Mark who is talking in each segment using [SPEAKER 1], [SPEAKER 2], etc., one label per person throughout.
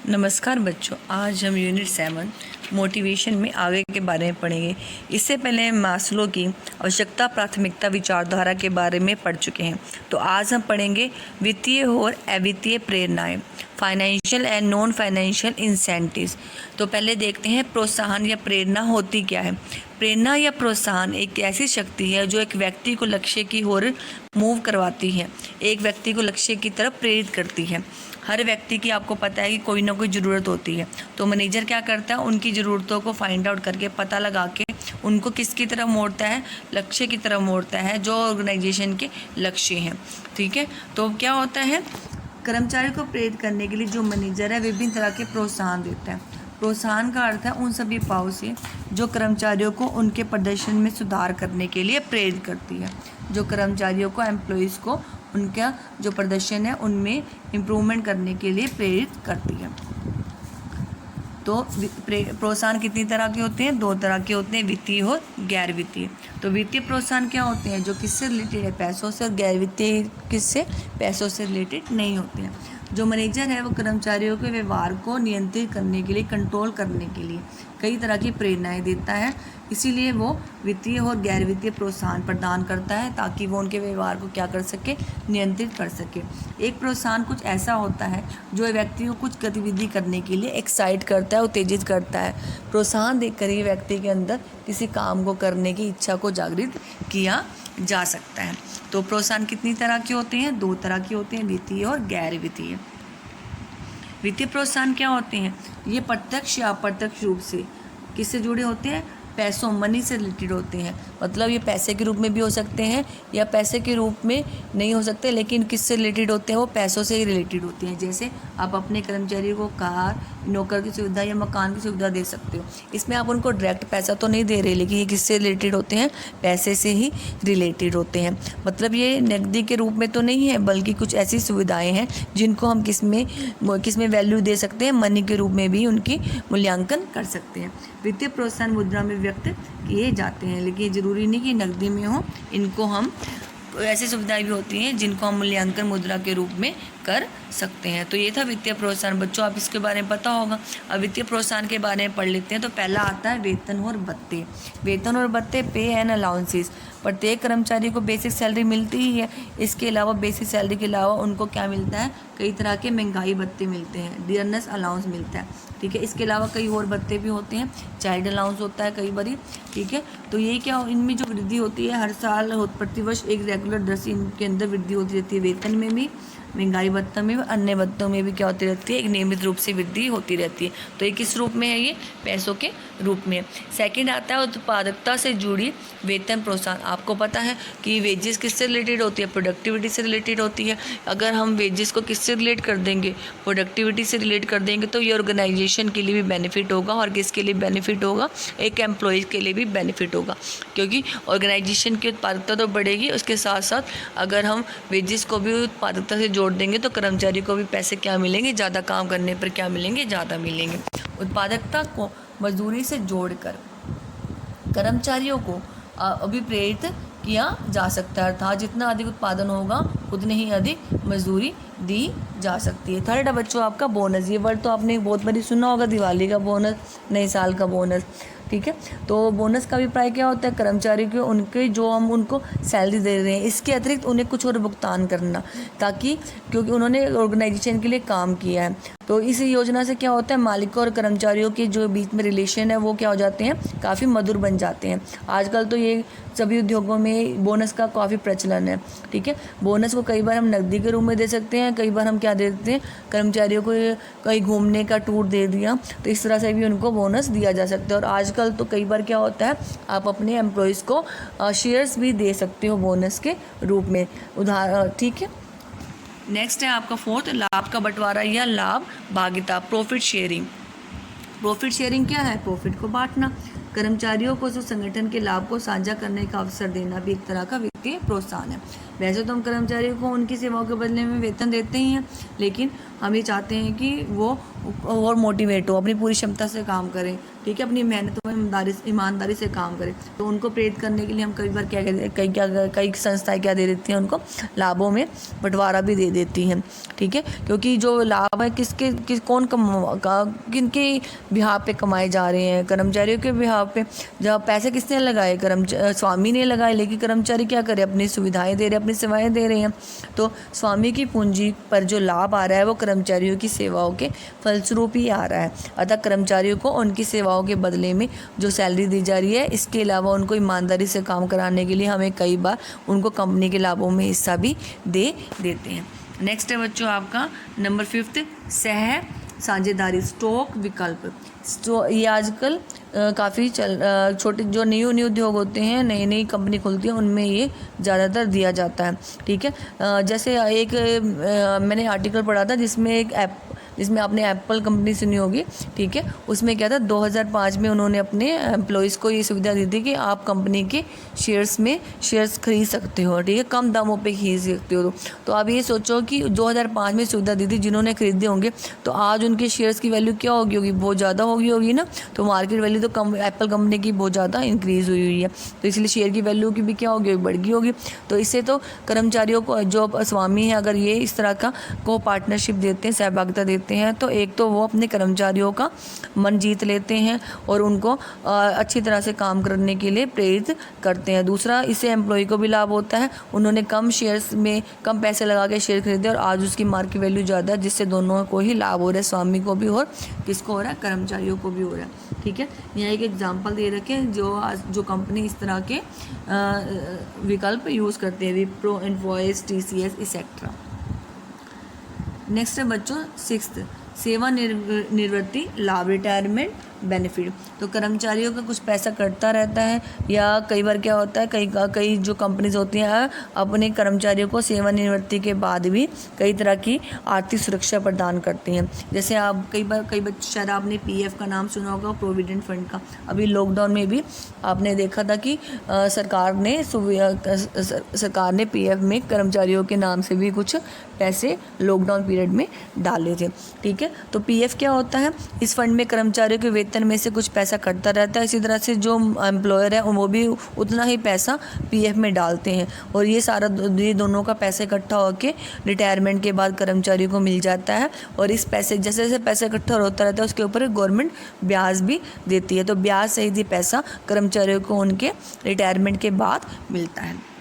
[SPEAKER 1] नमस्कार बच्चों, आज हम यूनिट 7 मोटिवेशन में आगे के बारे में पढ़ेंगे। इससे पहले हम मास्लो की आवश्यकता प्राथमिकता विचारधारा के बारे में पढ़ चुके हैं। तो आज हम पढ़ेंगे वित्तीय और अवित्तीय प्रेरणाएं, financial and non financial incentives. तो पहले देखते हैं प्रोत्साहन या प्रेरणा होती क्या है। प्रेरणा या प्रोत्साहन एक ऐसी शक्ति है जो एक व्यक्ति को लक्ष्य की ओर मूव करवाती है, एक व्यक्ति को लक्ष्य की तरफ प्रेरित करती है। हर व्यक्ति की आपको पता है कि कोई ना कोई ज़रूरत होती है, तो मैनेजर क्या करता है, उनकी ज़रूरतों को फाइंड आउट करके पता लगा के उनको किसकी तरफ मोड़ता है, लक्ष्य की तरफ मोड़ता है जो ऑर्गेनाइजेशन के लक्ष्य हैं। ठीक है, तो क्या होता है, कर्मचारी को प्रेरित करने के लिए जो मैनेजर है विभिन्न तरह के प्रोत्साहन देता है। प्रोत्साहन का अर्थ है उन सभी उपायों से जो कर्मचारियों को उनके प्रदर्शन में सुधार करने के लिए प्रेरित करती है, जो कर्मचारियों को, एम्प्लॉयज़ को उनका जो प्रदर्शन है उनमें इम्प्रूवमेंट करने के लिए प्रेरित करती है। तो प्रोत्साहन कितनी तरह के होते हैं? 2 तरह के होते हैं, वित्तीय और गैर वित्तीय। तो वित्तीय प्रोत्साहन क्या होते हैं? जो किससे रिलेटेड है? पैसों से। और गैर वित्तीय किससे? पैसों से रिलेटेड नहीं होते हैं। जो मैनेजर है वो कर्मचारियों के व्यवहार को नियंत्रित करने के लिए, कंट्रोल करने के लिए कई तरह की प्रेरणाएं देता है, इसीलिए वो वित्तीय और गैर वित्तीय प्रोत्साहन प्रदान करता है ताकि वो उनके व्यवहार को क्या कर सके, नियंत्रित कर सके। एक प्रोत्साहन कुछ ऐसा होता है जो व्यक्ति को कुछ गतिविधि करने के लिए एक्साइट करता है, उत्तेजित करता है। प्रोत्साहन देकर ही व्यक्ति के अंदर किसी काम को करने की इच्छा को जागृत किया जा सकता है। तो प्रोत्साहन कितनी तरह के होते हैं? 2 तरह के होते हैं, वित्तीय और गैर वित्तीय। वित्तीय प्रोत्साहन क्या होते हैं? ये प्रत्यक्ष या अप्रत्यक्ष रूप से किससे जुड़े होते हैं? पैसों, मनी से रिलेटेड होते हैं। मतलब ये पैसे के रूप में भी हो सकते हैं या पैसे के रूप में नहीं हो सकते, लेकिन किससे रिलेटेड होते हैं? वो पैसों से ही रिलेटेड होते हैं। जैसे आप अपने कर्मचारी को कार, नौकर की सुविधा या मकान की सुविधा दे सकते हो। इसमें आप उनको डायरेक्ट पैसा तो नहीं दे रहे, लेकिन ये किससे रिलेटेड होते हैं? पैसे से ही रिलेटेड होते हैं। मतलब ये नकदी के रूप में तो नहीं है, बल्कि कुछ ऐसी सुविधाएँ हैं जिनको हम किस में वैल्यू दे सकते हैं, मनी के रूप में भी उनकी मूल्यांकन कर सकते हैं। वित्तीय प्रोत्साहन मुद्रा में व्यक्त किए जाते हैं, लेकिन ज़रूरी नहीं कि नकदी में हो। इनको हम ऐसी सुविधाएं भी होती हैं जिनको हम मूल्यांकन मुद्रा के रूप में कर सकते हैं। तो ये था वित्तीय प्रोत्साहन। बच्चों, आप इसके बारे में पता होगा। अब वित्तीय प्रोत्साहन के बारे में पढ़ लेते हैं। तो पहला आता है वेतन और भत्ते। वेतन और भत्ते, पे एंड अलाउंसेस। प्रत्येक कर्मचारी को बेसिक सैलरी मिलती ही है। इसके अलावा बेसिक सैलरी के अलावा उनको क्या मिलता है? कई तरह के महंगाई भत्ते मिलते हैं, डियरनेस अलाउंस मिलता है। ठीक है, इसके अलावा कई और भत्ते भी होते हैं, चाइल्ड अलाउंस होता है कई बारी। ठीक है, तो ये क्या, इनमें जो वृद्धि होती है हर साल, प्रतिवर्ष एक रेगुलर दर से इनके अंदर वृद्धि होती रहती है। वेतन में भी, महंगाई भत्ता में भी, अन्य भत्तों में भी क्या होती रहती है? एक नियमित रूप से वृद्धि होती रहती है। तो ये किस रूप में है? ये पैसों के रूप में। सेकंड आता है उत्पादकता से जुड़ी वेतन प्रोत्साहन। आपको पता है कि वेजेस किससे रिलेटेड होती है? प्रोडक्टिविटी से रिलेटेड होती है। अगर हम वेजेस को किससे रिलेट कर देंगे? प्रोडक्टिविटी से रिलेट कर देंगे तो ये ऑर्गेनाइजेशन के लिए भी बेनिफिट होगा। और किसके लिए बेनिफिट होगा? एक एम्प्लॉयज़ के लिए भी बेनिफिट होगा, क्योंकि ऑर्गेनाइजेशन की उत्पादकता तो बढ़ेगी, उसके साथ साथ अगर हम वेजेस को भी उत्पादकता से जोड़ देंगे तो कर्मचारी को भी पैसे क्या मिलेंगे? ज़्यादा काम करने पर क्या मिलेंगे? ज़्यादा मिलेंगे। उत्पादकता को मजदूरी से जोड़कर कर्मचारियों को अभिप्रेरित किया जा सकता है, अर्थात जितना अधिक उत्पादन होगा उतनी ही अधिक मजदूरी दी जा सकती है। थर्ड है बच्चों आपका बोनस। ये वर्ड तो आपने बहुत बारी सुना होगा, दिवाली का बोनस, नए साल का बोनस। ठीक है, तो बोनस का अभिप्राय क्या होता है? कर्मचारी को उनके जो हम उनको सैलरी दे रहे हैं, इसके अतिरिक्त उन्हें कुछ और भुगतान करना, ताकि क्योंकि उन्होंने ऑर्गेनाइजेशन के लिए काम किया है। तो इस योजना से क्या होता है? मालिकों और कर्मचारियों के जो बीच में रिलेशन है वो क्या हो जाते हैं? काफ़ी मधुर बन जाते हैं। आजकल तो ये सभी उद्योगों में बोनस का काफ़ी प्रचलन है। ठीक है, बोनस को कई बार हम नकदी के रूप में दे सकते हैं, कई बार हम क्या दे देते हैं, कर्मचारियों को कहीं घूमने का टूर दे दिया, तो इस तरह से भी उनको बोनस दिया जा सकता है। और आजकल तो कई बार क्या होता है, आप अपने एम्प्लॉयज़ को शेयर्स भी दे सकते हो बोनस के रूप में, ठीक है। नेक्स्ट है आपका फोर्थ, लाभ का बंटवारा या लाभ भागिता, प्रॉफिट शेयरिंग। प्रॉफिट शेयरिंग क्या है? प्रॉफिट को बांटना। कर्मचारियों को जो संगठन के लाभ को साझा करने का अवसर देना भी एक तरह का वित्तीय प्रोत्साहन है। वैसे तो हम कर्मचारियों को उनकी सेवाओं के बदले में वेतन देते ही हैं, लेकिन हम ये चाहते हैं कि वो और मोटिवेट हो, अपनी पूरी क्षमता से काम करें, ठीक है, अपनी मेहनत में ईमानदारी से काम करें। तो उनको प्रेरित करने के लिए हम कई बार कई संस्थाएं क्या दे देती हैं, उनको लाभों में बंटवारा भी दे देती हैं, ठीक है, क्योंकि जो लाभ है किनके बिहाफ पे कमाए जा रहे हैं, कर्मचारियों के बिहाफ पे। जब पैसे किसने लगाए, स्वामी ने लगाए, लेकिन कर्मचारी क्या करे, अपनी सुविधाएं दे रहे हैं, अपनी सेवाएं दे रहे हैं। तो स्वामी की पूंजी पर जो लाभ आ रहा है वो कर्मचारियों की सेवाओं के फलस्वरूप ही आ रहा है। अतः कर्मचारियों को उनकी सेवाओं के बदले में जो सैलरी दी जा रही है, इसके अलावा उनको ईमानदारी से काम कराने के लिए हमें कई बार उनको कंपनी के लाभों में हिस्सा भी दे देते हैं। नेक्स्ट है बच्चों आपका नंबर 5 सह साझेदारी स्टॉक विकल्प। ये आजकल काफ़ी छोटे जो न्यू उद्योग होते हैं, नई कंपनी खुलती है, उनमें ये ज़्यादातर दिया जाता है, ठीक है। जैसे एक मैंने आर्टिकल पढ़ा था जिसमें आपने एप्पल कंपनी सुनी होगी, ठीक है। उसमें क्या था, 2005 में उन्होंने अपने एम्प्लॉयज़ को ये सुविधा दी थी कि आप कंपनी के शेयर्स खरीद सकते हो, ठीक है, कम दामों पे खरीद सकते हो। तो आप ये सोचो कि 2005 में सुविधा दी थी, जिन्होंने खरीदे होंगे तो आज उनके शेयर्स की वैल्यू क्या होगी, बहुत ज़्यादा होगी ना। तो मार्केट वैल्यू तो एप्पल कंपनी की बहुत ज़्यादा इंक्रीज़ हुई है, तो इसलिए शेयर की वैल्यू की भी क्या होगी, बढ़ गई होगी। तो इससे तो कर्मचारियों को, जो स्वामी है, अगर ये इस तरह का को पार्टनरशिप देते हैं, सहभागिता देते हैं, तो एक तो वो अपने कर्मचारियों का मन जीत लेते हैं और उनको अच्छी तरह से काम करने के लिए प्रेरित करते हैं। दूसरा, इससे एम्प्लॉय को भी लाभ होता है, उन्होंने कम शेयर्स में कम पैसे लगा के शेयर खरीदे और आज उसकी मार्केट वैल्यू ज़्यादा है, जिससे दोनों को ही लाभ हो रहा है, स्वामी को भी और किसको हो रहा है, कर्मचारियों को भी हो रहा है, ठीक है। यहाँ एक एग्जाम्पल दे रखे हैं जो कंपनी इस तरह के विकल्प यूज़ करते हैं, Wipro, Infosys, TCS etcetera. Next है बच्चों 6 सेवानिवृत्ति लाभ रिटायरमेंट बेनिफिट। तो कर्मचारियों का कुछ पैसा कटता रहता है, या कई बार क्या होता है, कई जो कंपनीज होती हैं अपने कर्मचारियों को सेवानिवृत्ति के बाद भी कई तरह की आर्थिक सुरक्षा प्रदान करती हैं। जैसे आप कई बार शायद आपने PF का नाम सुना होगा, प्रोविडेंट फंड का। अभी लॉकडाउन में भी आपने देखा था कि सरकार ने PF में कर्मचारियों के नाम से भी कुछ पैसे लॉकडाउन पीरियड में डाले थे, ठीक है। तो PF क्या होता है, इस फंड में कर्मचारियों के वेतन में से कुछ पैसा कटता रहता है। इसी तरह से जो एम्प्लॉयर है वो भी उतना ही पैसा PF में डालते हैं, और ये दोनों का पैसा इकट्ठा होकर रिटायरमेंट के बाद कर्मचारियों को मिल जाता है। और इस पैसे जैसे जैसे पैसा इकट्ठा होता रहता है, उसके ऊपर गवर्नमेंट ब्याज भी देती है। तो ब्याज सहित ही पैसा कर्मचारियों को उनके रिटायरमेंट के बाद मिलता है।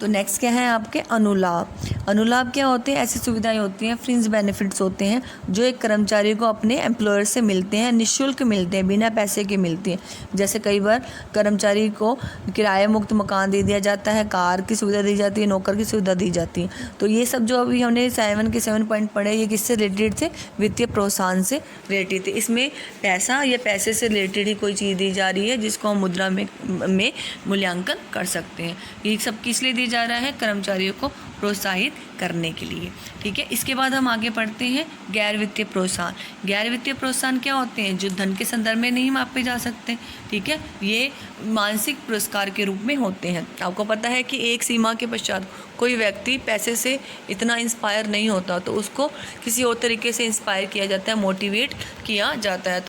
[SPEAKER 1] तो नेक्स्ट क्या है आपके अनुलाभ क्या होते हैं, ऐसी सुविधाएं होती हैं, फ्रिंज बेनिफिट्स होते हैं जो एक कर्मचारी को अपने एम्प्लॉयर से मिलते हैं, निःशुल्क मिलते हैं, बिना पैसे के मिलते हैं। जैसे कई बार कर्मचारी को किराए मुक्त मकान दे दिया जाता है, कार की सुविधा दी जाती है, नौकर की सुविधा दी जाती है। तो ये सब जो अभी हमने 7 पॉइंट पढ़े, ये किससे रिलेटेड थे, वित्तीय प्रोत्साहन से रिलेटेड थे। इसमें पैसा या पैसे से रिलेटेड ही कोई चीज़ दी जा रही है जिसको हम मुद्रा में मूल्यांकन कर सकते हैं। ये सब किस लिए जा रहा है, कर्मचारियों को प्रोत्साहित करने के लिए, ठीक है। इसके बाद हम आगे पढ़ते हैं गैर वित्तीय प्रोत्साहन। गैर वित्तीय प्रोत्साहन क्या होते हैं, जो धन के संदर्भ में नहीं मापे जा सकते, ठीक है। ये मानसिक पुरस्कार के रूप में होते हैं। आपको पता है कि एक सीमा के पश्चात कोई व्यक्ति पैसे से इतना इंस्पायर नहीं होता, तो उसको किसी और तरीके से इंस्पायर किया जाता है, मोटिवेट किया जाता है।